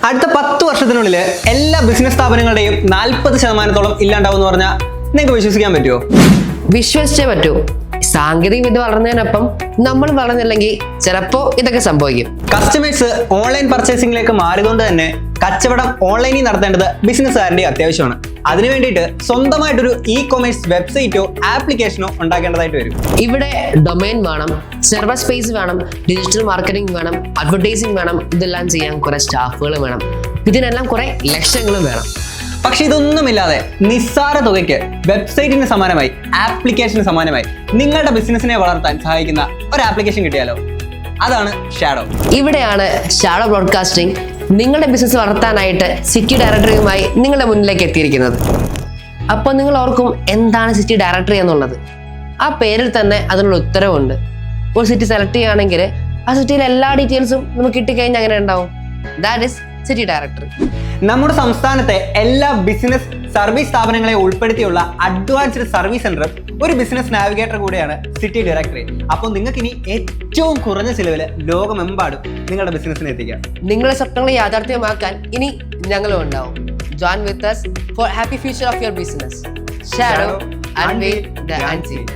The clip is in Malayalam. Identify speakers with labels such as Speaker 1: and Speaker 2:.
Speaker 1: അടുത്ത 10 വർഷത്തിനുള്ളിൽ എല്ലാ ബിസിനസ് സ്ഥാപനങ്ങളുടെയും 40% ഇല്ലാണ്ടാവും എന്ന് പറഞ്ഞാൽ നിങ്ങൾക്ക് വിശ്വസിക്കാൻ പറ്റുമോ?
Speaker 2: വിശ്വസിച്ചേ പറ്റൂ. സാങ്കേതിക വിദ്യ വളർന്നതിനൊപ്പം നമ്മൾ വളർന്നില്ലെങ്കിൽ ചിലപ്പോ ഇതൊക്കെ സംഭവിക്കും.
Speaker 1: കസ്റ്റമേഴ്സ് ഓൺലൈൻ പർച്ചേസിംഗിലേക്ക് മാറിയതുകൊണ്ട് തന്നെ കച്ചവടം ഓൺലൈനിൽ നടത്തേണ്ടത് ബിസിനസ്സുകാരുടെ അത്യാവശ്യമാണ്. അതിനു വേണ്ടിയിട്ട് സ്വന്തമായിട്ടൊരു ഇ-കൊമേഴ്സ് വെബ്സൈറ്റോ ആപ്ലിക്കേഷനോ ഉണ്ടാക്കേണ്ടതായിട്ട് വരും.
Speaker 2: ഇവിടെ ഡൊമൈൻ വേണം, സെർവർ സ്പേസ് വേണം, ഡിജിറ്റൽ മാർക്കറ്റിംഗ് വേണം, അഡ്വർടൈസിംഗ് വേണം. ഇതെല്ലാം ചെയ്യാൻ കുറെ സ്റ്റാഫുകൾ വേണം. ഇതിനെല്ലാം കുറെ ലക്ഷങ്ങളും വേണം.
Speaker 1: പക്ഷെ ഇതൊന്നുമില്ലാതെ നിസ്സാര തുകയ്ക്ക് വെബ്സൈറ്റിന് സമാനമായി ആപ്ലിക്കേഷന് സമാനമായി നിങ്ങളുടെ ബിസിനസിനെ വളർത്താൻ സഹായിക്കുന്ന ഒരു ആപ്ലിക്കേഷൻ കിട്ടിയാലോ? അതാണ് ഷാഡോ.
Speaker 2: ഇവിടെയാണ് ഷാഡോ ബ്രോഡ്കാസ്റ്റിംഗ് നിങ്ങളുടെ ബിസിനസ് വളർത്താനായിട്ട് സിറ്റി ഡയറക്ടറിയുമായി നിങ്ങളുടെ മുന്നിലേക്ക് എത്തിയിരിക്കുന്നത്. അപ്പോൾ നിങ്ങൾ ഓർക്കും, എന്താണ് സിറ്റി ഡയറക്ടറി എന്നുള്ളത്? ആ പേരിൽ തന്നെ അതിനുള്ള ഉത്തരവുണ്ട്. ഒരു സിറ്റി സെലക്ട് ചെയ്യുകയാണെങ്കിൽ ആ സിറ്റിയിലെ എല്ലാ ഡീറ്റെയിൽസും നമുക്ക് കിട്ടിക്കഴിഞ്ഞാൽ അങ്ങനെ ഉണ്ടാവും. That is city directory.
Speaker 1: നമ്മുടെ സംസ്ഥാനത്തെ എല്ലാ ബിസിനസ് സർവീസ് സ്ഥാപനങ്ങളെ ഉൾപ്പെടുത്തിയുള്ള അഡ്വാൻസ്ഡ് സർവീസ് സെന്റർ ഒരു ബിസിനസ് നാവിഗേറ്റർ കൂടെയാണ് സിറ്റി ഡയറക്ടറി. അപ്പോൾ നിങ്ങൾക്ക് ഇനി ഏറ്റവും കുറഞ്ഞ ചിലവിൽ ലോകമെമ്പാടും നിങ്ങളുടെ ബിസിനസിനെ എത്തിക്കാം.
Speaker 2: നിങ്ങളുടെ സ്വപ്നങ്ങളെ യാഥാർത്ഥ്യമാക്കാൻ ഇനി ഞങ്ങളും ഉണ്ടാവും. Join with us for happy future of your business. Shadow, unveil the unseen.